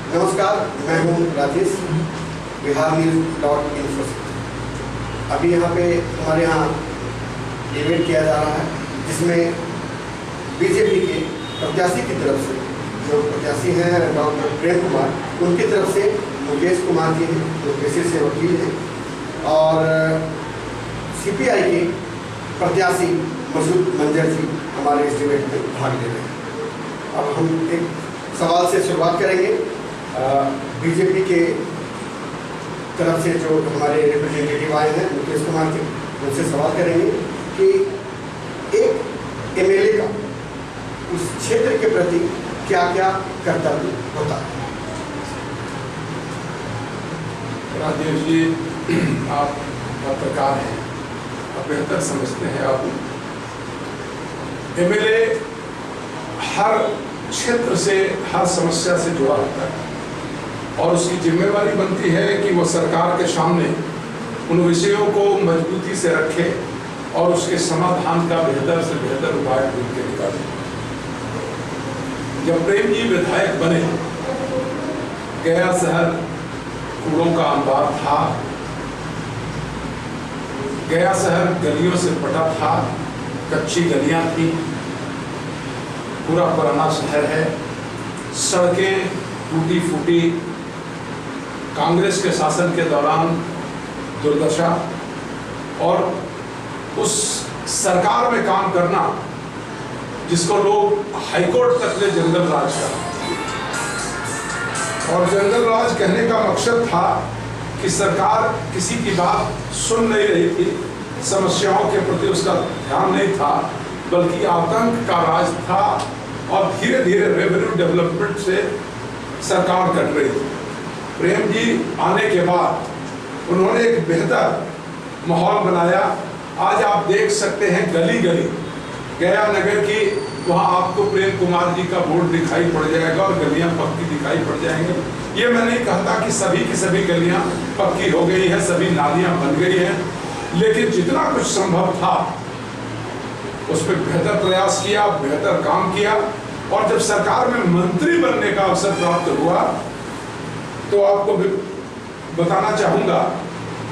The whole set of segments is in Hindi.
नमस्कार, मैं हूं राजेश, biharnews.info। अभी यहाँ पे हमारे यहाँ इवेंट किया जा रहा है जिसमें बीजेपी के प्रत्याशी की तरफ से, जो प्रत्याशी हैं डॉक्टर प्रेम कुमार, उनकी तरफ से मुकेश कुमार जी हैं जो पेशे से वकील हैं, और सीपीआई के प्रत्याशी मसूद मंजर जी हमारे इस डिबेट में भाग ले रहे हैं। अब हम एक सवाल से शुरुआत करेंगे। बीजेपी के तरफ से जो हमारे रिप्रेजेंटेटिव आए हैं मुकेश कुमार जी, उनसे सवाल करेंगे कि एक एमएलए का उस क्षेत्र के प्रति क्या क्या कर्तव्य होता है। राजेश जी, आप पत्रकार हैं, आप बेहतर समझते हैं। आप एमएलए हर क्षेत्र से, हर समस्या से जुड़ा होता है और उसकी जिम्मेवारी बनती है कि वह सरकार के सामने उन विषयों को मजबूती से रखे और उसके समाधान का बेहतर से बेहतर उपाय ढूंढ के निकाले। जब प्रेम जी विधायक बने, गया शहर कूड़ों का अंबार था, गया शहर गलियों से पटा था, कच्ची गलियां थी, पूरा पुराना शहर है, सड़कें टूटी फूटी, कांग्रेस के शासन के दौरान दुर्दशा, और उस सरकार में काम करना जिसको लोग हाईकोर्ट तक ले जंगल राज कहा। और जंगल राज कहने का मकसद था कि सरकार किसी की बात सुन नहीं रही थी, समस्याओं के प्रति उसका ध्यान नहीं था, बल्कि आतंक का राज था और धीरे धीरे रेवेन्यू डेवलपमेंट से सरकार कट रही थी। प्रेम जी आने के बाद उन्होंने एक बेहतर माहौल बनाया। आज आप देख सकते हैं गली गली गया नगर की, वहाँ आपको प्रेम कुमार जी का बोर्ड दिखाई पड़ जाएगा और गलियां पक्की दिखाई पड़ जाएंगी। ये मैं नहीं कहता कि सभी की सभी गलियां पक्की हो गई हैं, सभी नालियां बन गई हैं, लेकिन जितना कुछ संभव था उस पर बेहतर प्रयास किया, बेहतर काम किया। और जब सरकार में मंत्री बनने का अवसर प्राप्त हुआ तो आपको बताना चाहूंगा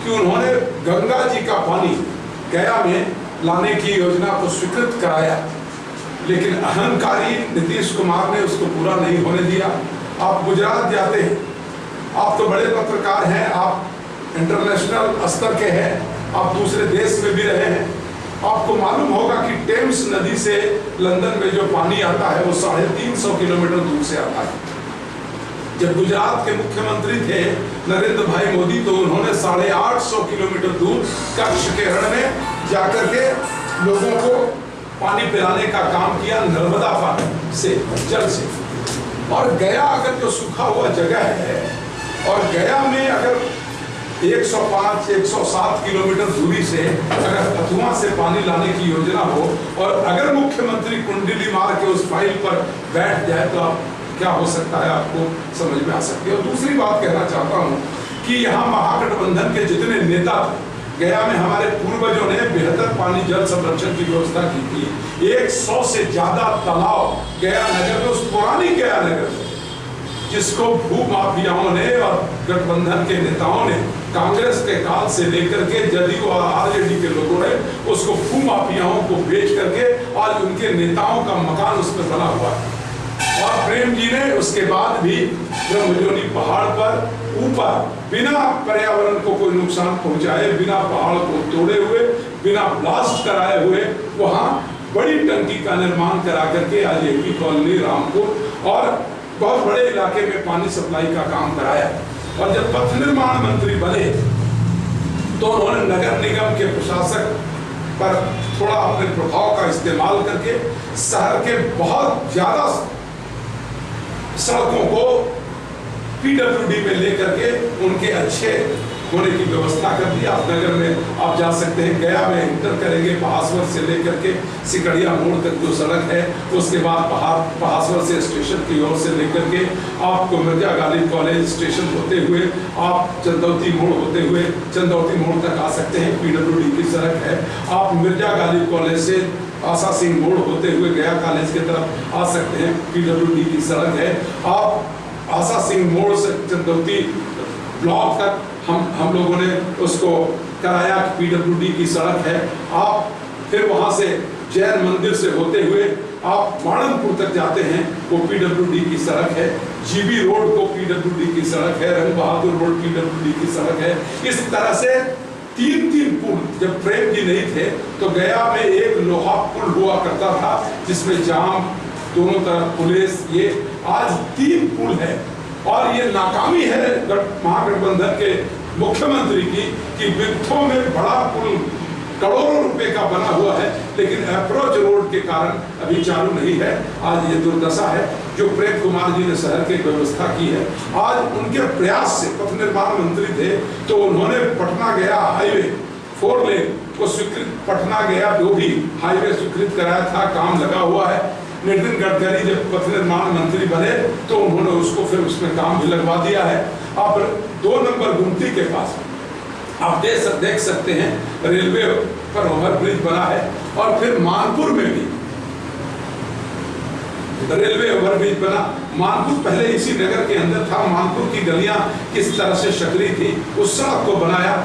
कि उन्होंने गंगा जी का पानी गया में लाने की योजना को स्वीकृत कराया, लेकिन अहंकारी नीतीश कुमार ने उसको पूरा नहीं होने दिया। आप गुजरात जाते हैं, आप तो बड़े पत्रकार हैं, आप इंटरनेशनल स्तर के हैं, आप दूसरे देश में भी रहे हैं, आपको मालूम होगा कि टेम्स नदी से लंदन में जो पानी आता है वो 350 किलोमीटर दूर से आता है। जब गुजरात के मुख्यमंत्री थे नरेंद्र भाई मोदी, तो उन्होंने 850 किलोमीटर दूर कच्छ के रण में जाकर के लोगों को पानी पिलाने का काम किया, नर्मदा पानी से, जल से। और गया अगर जो सूखा हुआ जगह है, और गया में अगर 105, 107 किलोमीटर दूरी से अगर फतुआ से पानी लाने की योजना हो, और अगर मुख्यमंत्री कुंडली मार के उस फाइल पर बैठ जाए तो आप क्या हो सकता है, आपको समझ में आ सकती है। और दूसरी बात कहना चाहता हूँ कि यहाँ महागठबंधन के जितने नेता गया में, हमारे पूर्वजों ने बेहतर पानी जल संरक्षण की व्यवस्था की थी। 100 से ज्यादा तालाब गया नगर में, उस पुरानी गया नगर में, जिसको भूमाफियाओं ने और गठबंधन के नेताओं ने कांग्रेस के काल से लेकर के जदयू और आरजेडी के लोगों ने उसको भूमाफियाओं को बेच करके आज उनके नेताओं का मकान उस पर बना हुआ है। और प्रेम जी ने उसके बाद भी ब्रह्मजोनी पहाड़ पर ऊपर बिना पर्यावरण को कोई नुकसान पहुंचाए, बिना पहाड़ को तोड़े हुए, बिना ब्लास्ट कराए हुए, वहां बड़ी टंकी का निर्माण करा करके आज एपी कॉलोनी, रामपुर और बहुत बड़े इलाके में पानी सप्लाई का काम कराया। और जब पथ निर्माण मंत्री बने तो उन्होंने नगर निगम के प्रशासक पर थोड़ा अपने प्रभाव का इस्तेमाल करके शहर के बहुत ज्यादा सड़कों को पीडब्ल्यूडी में लेकर के उनके अच्छे होने की व्यवस्था कर दी। आप नगर में आप जा सकते हैं, गया में इंटर करेंगे, पहासवर से लेकर के सिकड़िया मोड़ तक जो सड़क है, उसके बाद पहासवर से स्टेशन की ओर से लेकर के आपको मिर्जा गालिब कॉलेज स्टेशन होते हुए आप चंदौती मोड़ होते हुए चंदौती मोड़ तक आ सकते हैं, पीडब्ल्यूडी की सड़क है। आप मिर्जा गालिब कॉलेज से आशा सिंह मोड़ होते हुए गया कॉलेज की तरफ आ सकते हैं। PWD की सड़क है, आप आशा सिंह मोड़ से चंदौती ब्लॉक तक हम लोगों ने उसको कराया, PWD की सड़क है। आप फिर वहां से जैन मंदिर से होते हुए आप माणनपुर तक जाते हैं, वो PWD की सड़क है। GB रोड को PWD की सड़क है, रंग बहादुर रोड PWD की सड़क है। इस तरह से 3 पुल, जब प्रेम जी नहीं थे तो गया में एक लोहा पुल हुआ करता था जिसमें जाम दोनों तरफ पुलिस, ये आज 3 पुल है। और ये नाकामी है महागठबंधन के मुख्यमंत्री की कि वित्थों में बड़ा पुल करोड़ों रुपए का बना हुआ है, लेकिन अप्रोच रोड के कारण अभी चालू नहीं है। आज ये दुर्दशा है जो प्रेम कुमार जी ने शहर की व्यवस्था की है। आज उनके प्रयास से, पथ निर्माण मंत्री थे तो उन्होंने पटना गया हाईवे 4 लेन को स्वीकृत, पटना गया जो भी हाईवे स्वीकृत कराया था, काम लगा हुआ है। नितिन गडकरी जब पथ निर्माण मंत्री बने तो उन्होंने उसको फिर उसमें काम भी लगवा दिया है। अब 2 नंबर गुमती के पास आप देख सकते हैं रेलवे पर ओवरब्रिज बना है, और फिर मानपुर में भी रेलवे ओवरब्रिज बना। मानपुर पहले इसी नगर के अंदर था, मानपुर की गलियां किस तरह से शकरी थी, उस सड़क को बनाया।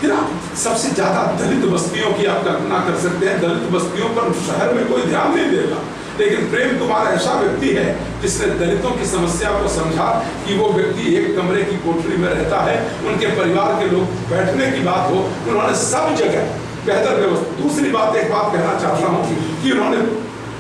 फिर आप सबसे ज्यादा दलित बस्तियों की आप कल्पना कर सकते हैं, दलित बस्तियों पर शहर में कोई ध्यान नहीं देगा, लेकिन प्रेम कुमार ऐसा व्यक्ति है जिसने दलितों की समस्या को समझा कि वो व्यक्ति एक कमरे की कोठरी में रहता है, उनके परिवार के लोग बैठने की बात हो, उन्होंने सब जगह बेहतर व्यवस्था। दूसरी बात, एक बात कहना चाहता हूँ कि उन्होंने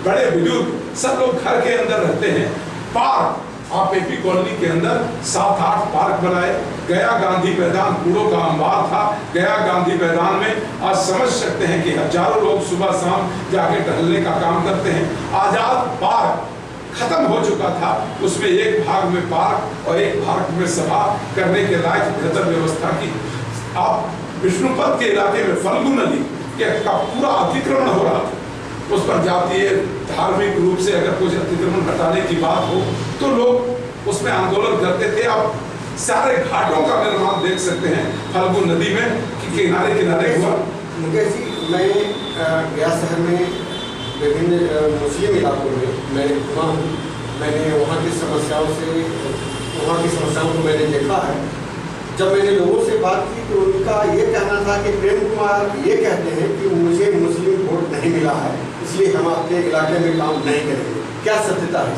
बड़े बुजुर्ग सब लोग घर के अंदर रहते हैं, पार्क आप AP कॉलोनी के अंदर 7-8 पार्क बनाए। गया गांधी मैदान कूड़ों का अंबार था, गया गांधी मैदान में आज समझ सकते हैं कि हजारों लोग सुबह शाम जाके टहलने का काम करते हैं। आजाद पार्क खत्म हो चुका था, उसमें एक भाग में पार्क और एक भाग में सभा करने के लायक बेहतर व्यवस्था की। आप विष्णुपद के इलाके में फल्गु नदी का पूरा अतिक्रमण हो रहा था, उस पर जातीय धार्मिक रूप से अगर कुछ अतिक्रमण हटाने की बात हो तो लोग उसमें आंदोलन करते थे। आप सारे घाटों का निर्माण देख सकते हैं फल्गु नदी में कि किनारे किनारे हुआ। मुकेश जी, मैं गया शहर में विभिन्न मुस्लिम इलाकों में मैंने घूमा हूँ, मैंने वहाँ की समस्याओं को मैंने देखा है। जब मैंने लोगों से बात की तो उनका ये कहना था कि प्रेम कुमार ये कहते हैं कि मुझे मुस्लिम वोट नहीं मिला है, इसलिए हम आपके इलाके में काम नहीं करेंगे। क्या सत्यता है?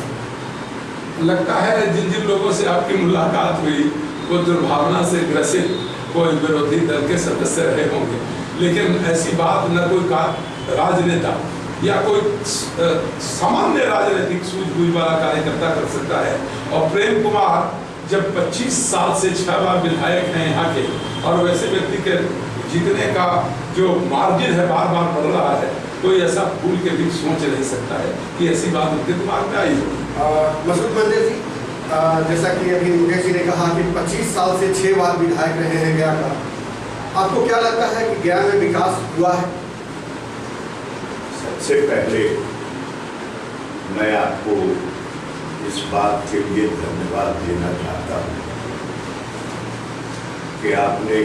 लगता है जिन जिन लोगों से आपकी मुलाकात हुई वो दुर्भावना से ग्रसित कोई विरोधी दल के सदस्य रहे होंगे, लेकिन ऐसी बात न कोई राजनेता या कोई सामान्य राजनीतिक सूझबूझ वाला कार्यकर्ता कर सकता है। और प्रेम कुमार जब 25 साल से 6 बार विधायक हैं यहाँ के, और वैसे व्यक्ति के जीतने का जो मार्जिन है बार बार बढ़ रहा है, कोई ऐसा भूल के भी सोच नहीं सकता है कि ऐसी बात उनके दिमाग में आई हो। मसूद मंदिर जी, जैसा कि अभी मुकेश जी ने कहा कि 25 साल से 6 बार विधायक रहे हैं गया का, आपको क्या लगता है कि गया में विकास हुआ है? सबसे पहले मैं आपको इस बात के लिए धन्यवाद देना चाहता हूँ कि आपने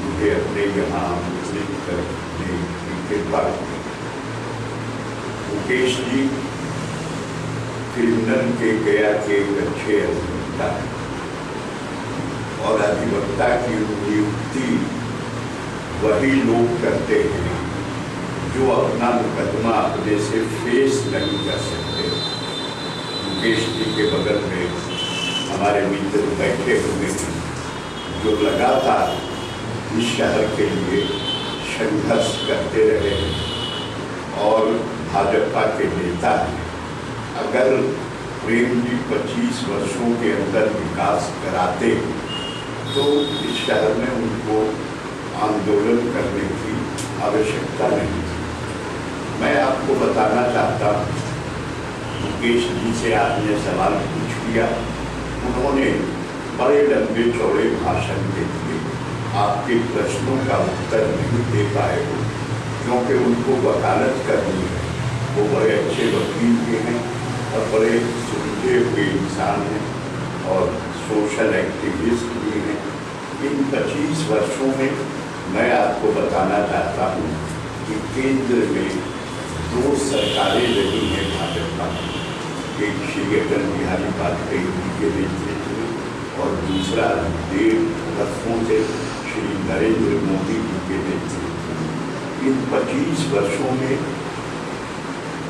मुझे अपने यहाँ आमंत्रित करने की कृपा की। मुकेश जी क्रिमिनल के गया के एक अच्छे अधिवक्ता हैं, और अधिवक्ता की नियुक्ति वही लोग करते हैं जो अपना मुकदमा अपने से फेस नहीं कर सकते। मुकेश जी के बगल में हमारे मित्र बैठे हुए हैं जो लगातार इस शहर के लिए संघर्ष करते रहे हैं और भाजपा के नेता हैं। अगर प्रेम जी 25 वर्षों के अंदर विकास कराते तो इस शहर में उनको आंदोलन करने की आवश्यकता नहीं थी। मैं आपको बताना चाहता हूँ, मुकेश जी से आपने सवाल पूछ लिया, उन्होंने बड़े लंबे चौड़े भाषण दे दिए, आपके प्रश्नों का उत्तर नहीं दे पाए हो क्योंकि उनको वकालत करनी है। वो बड़े अच्छे वकील भी हैं और बड़े सुलझे हुए इंसान हैं और सोशल एक्टिविस्ट भी हैं। इन 25 वर्षों में मैं आपको बताना चाहता हूँ कि केंद्र में दो सरकारें रही हैं भाजपा की, एक श्री अटल बिहारी वाजपेयी जी के नेतृत्व में और दूसरा 1.5 वर्षों से श्री नरेंद्र मोदी जी के नेतृत्व में। इन 25 वर्षों में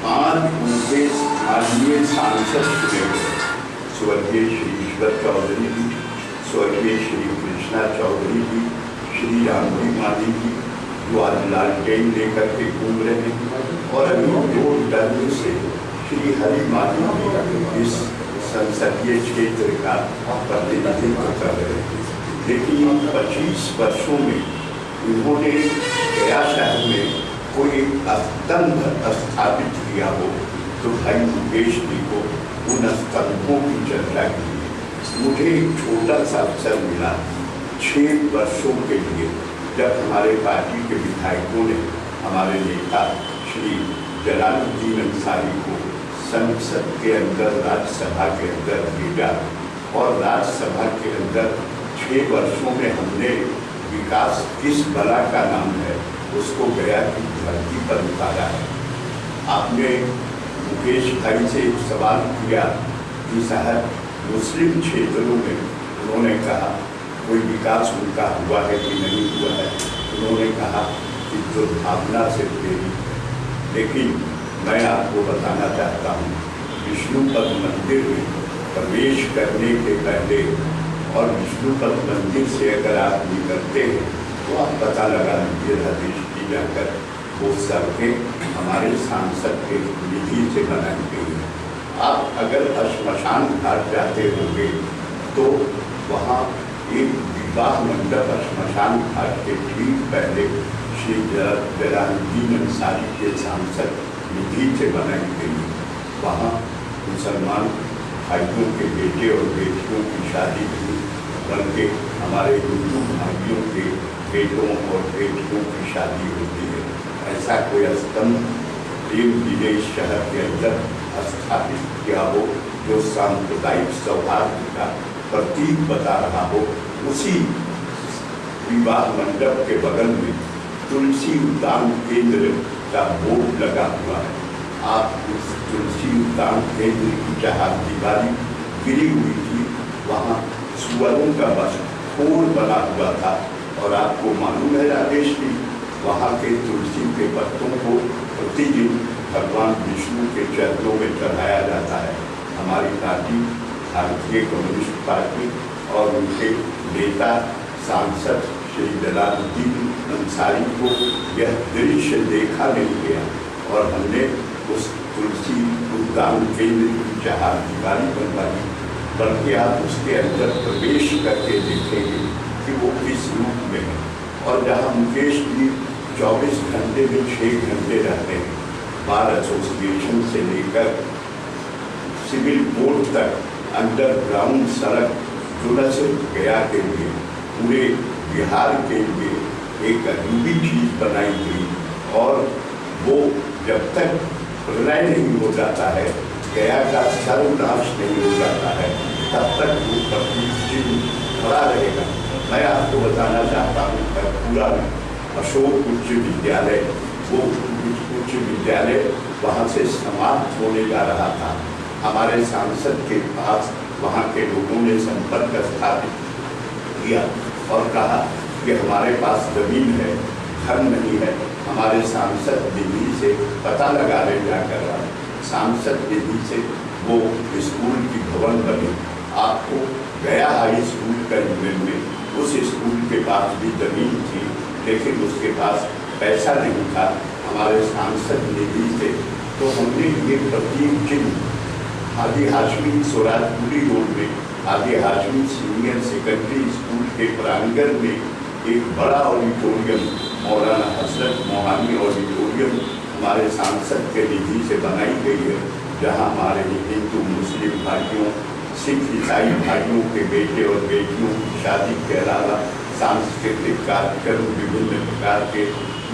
5 उनके स्थानीय सांसद चुने गए, स्वर्गीय श्री ईश्वर चौधरी जी, स्वर्गीय श्री कृष्णा चौधरी जी, श्री रामजी माली जी जो आज लालटेन लेकर के घूम रहे हैं, और अभी 2 टर्म से श्री हरि माली जी इस संसदीय क्षेत्र का प्रतिनिधित्व कर रहे हैं। लेकिन 25 वर्षों में उन्होंने गया शहर में कोई स्तंभ स्थापित किया हो तो भाई मुकेश जी को उन स्तंभों की चर्चा की। मुझे एक छोटा सा अवसर मिला 6 वर्षों के लिए, जब हमारे पार्टी के विधायकों ने हमारे नेता श्री जलालुद्दीन अंसारी को संसद के अंदर, राज्यसभा के अंदर भेजा, और राज्यसभा के अंदर 6 वर्षों में हमने विकास किस बला का नाम है उसको गया की धरती पर उतारा है। आपने मुकेश भाई से एक सवाल किया कि साहब मुस्लिम क्षेत्रों में, उन्होंने कहा कोई विकास उनका हुआ है कि नहीं हुआ है, उन्होंने कहा कि दुर्भावना से प्रेरित। लेकिन मैं आपको बताना चाहता हूँ, विष्णुपद मंदिर में प्रवेश करने के पहले और विष्णुपद मंदिर से अगर आप निकलते हैं तो आप पता लगा लीजिए हरीश जी जाकर, वो सड़कें हमारे सांसद के निधि से बनाई गई हैं। आप अगर श्मशान घाट जाते होंगे तो वहाँ एक विवाह मंडप श्मशान घाट के ठीक पहले श्री जलालुद्दीन अंसारी के सांसद निधि से बनाई गई। वहाँ मुसलमान भाइयों के बेटे और बेटियों की शादी नहीं, बल्कि हमारे हिंदू भाइयों के बेटों और बेटियों की शादी होती है। ऐसा कोई स्तंभ प्रेम विदेश शहर के अंदर स्थापित किया हो जो सांप्रदायिक सौहार्द का प्रतीक बता रहा हो। उसी विवाह मंडप के बगल में तुलसी उद्यान केंद्र का बोर्ड लगा हुआ है। आप उस तुलसी उद्यान केंद्र की जहाँ दीवारी गिरी हुई थी, वहाँ सुअरों का बस खोर बना हुआ था, और आपको मालूम है राजेश जी, वहाँ के तुलसी के पत्तों को प्रतिदिन भगवान विष्णु के चरणों में चढ़ाया जाता है। हमारी पार्टी भारतीय कम्युनिस्ट पार्टी और उनके नेता सांसद श्री जलालुद्दीन अंसारी को यह दृश्य देखा नहीं गया, और हमने उस तुलसी उद्यान केंद्र की जहाँ दीवारी बनवाई, बल्कि आप उसके अंदर प्रवेश करके देखेंगे कि वो किस रूप में है। और जहाँ मुकेश जी 24 घंटे में 6 घंटे रहते हैं, बार एसोसिएशन से लेकर सिविल कोर्ट तक अंडरग्राउंड सड़क जो न सिर्फ गया के लिए, पूरे बिहार के लिए एक अजूबी चीज बनाई गई, और वो जब तक प्रलय नहीं हो जाता है, गया का सर्वनाश नहीं हो जाता है, तब तक वो प्रतीक चिन्ह खड़ा रहेगा। मैं आपको बताना चाहता हूँ पूरा अशोक उच्च विद्यालय, वो उच्च विद्यालय वहाँ से समाप्त होने जा रहा था। हमारे सांसद के पास वहाँ के लोगों ने संपर्क स्थापित किया और कहा कि हमारे पास जमीन है, घर नहीं है। हमारे सांसद निधि से पता लगा ले जाकर सांसद निधि से वो स्कूल की भवन बनी। आपको गया हाई स्कूल का में उस स्कूल के पास भी जमीन थी, लेकिन उसके पास पैसा नहीं था हमारे सांसद निधि से। तो हमने ये प्रतीक चिन्ह आदि हाशमी सोराजपुरी रोड में आदि हाशमी सीनियर सेकेंडरी स्कूल के प्रांगण में एक बड़ा ऑडिटोरियम, मौलाना हजरत मोहानी ऑडिटोरियम हमारे सांसद के निधि से बनाई गई है, जहां हमारे हिंदू मुस्लिम भाइयों, सिख ईसाई भाइयों के बेटे और बेटियों की शादी के अलावा सांस्कृतिक कार्यक्रम विभिन्न प्रकार के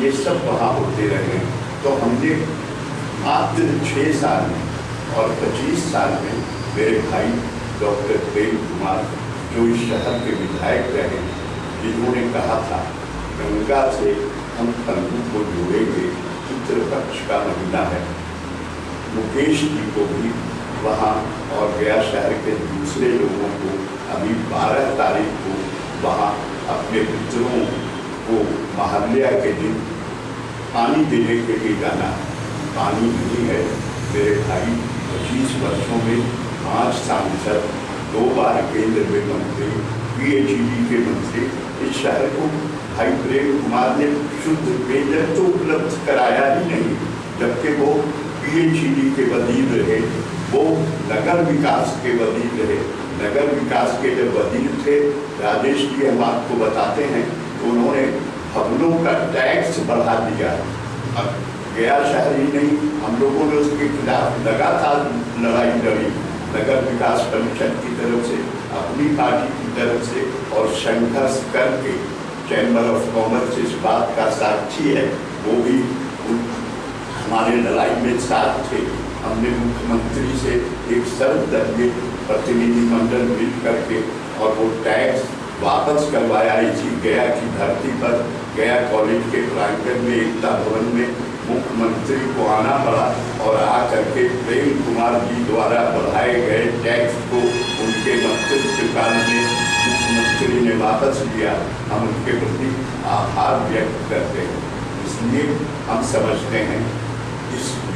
ये सब वहाँ होते रहे। तो हमने मात्र 6 साल में और 25 साल में मेरे भाई डॉक्टर प्रेम कुमार जो इस शहर के विधायक रहे, जिन्होंने कहा था गंगा से हम तंबू को जोड़ेंगे, पितृ पक्ष का महीना है। मुकेश जी को भी वहाँ और गया शहर के दूसरे लोगों को अभी 12 तारीख को वहाँ अपने पितरों को महालया के दिन पानी देने के लिए जाना है। पानी नहीं है मेरे भाई। 25 वर्षों में 5 सांसद, 2 बार केंद्र में मंत्री, PhD के मंत्री, इस शहर को भाई प्रेम कुमार ने शुद्ध पेयजल तो उपलब्ध कराया ही नहीं, जबकि वो PhD के वजीर रहे, वो नगर विकास के वजीर रहे। नगर विकास के जब वजीर थे राजेश जी, हम आपको बताते हैं, तो उन्होंने भवनों का टैक्स बढ़ा दिया। अब गया शहर ही नहीं, हम लोगों ने उसके खिलाफ लगातार लड़ाई लड़ी, नगर विकास परिषद की तरफ से, अपनी पार्टी की तरफ से, और संघर्ष करके चैम्बर ऑफ कॉमर्स इस बात का साक्षी है, वो भी हमारे लड़ाई में साथ थे। हमने मुख्यमंत्री से एक सर्वदलीय प्रतिनिधिमंडल मिल करके और वो टैक्स वापस करवाया। इसी गया की धरती पर, गया कॉलेज के प्रांगण में, एकता भवन में मुख्यमंत्री को आना पड़ा और आ करके प्रेम कुमार जी द्वारा बढ़ाए गए टैक्स को उनके मंत्रित्व काल में मुख्यमंत्री ने वापस लिया। हम उनके प्रति आभार व्यक्त करते हैं। इसलिए हम समझते हैं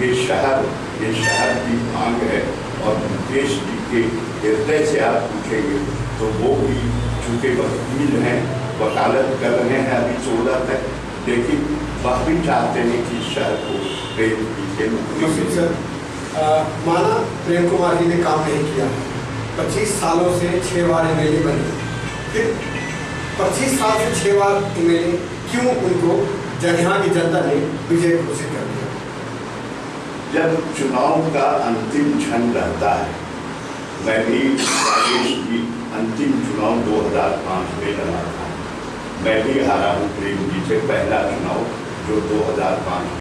ये शहर की मांग है। और मुकेश जी के हृदय से आप पूछेंगे तो वो भी चूँकि वकील हैं, वकालत कर रहे हैं अभी 14 तक, लेकिन वह भी चाहते हैं कि इस शहर को प्रेम से मुक्ति सर, माना प्रेम कुमार जी ने काम नहीं किया, 25 सालों से 6 बार MLA बने, फिर 25 साल से 6 बार MLA क्यों उनको यहाँ की जनता ने विजय घोषित कर दिया? जब चुनाव का अंतिम क्षण रहता है, मैं भी राजेश जी अंतिम चुनाव 2005 में लड़ा था, मैं भी हारा हूँ प्रेम जी से, पहला चुनाव जो 2005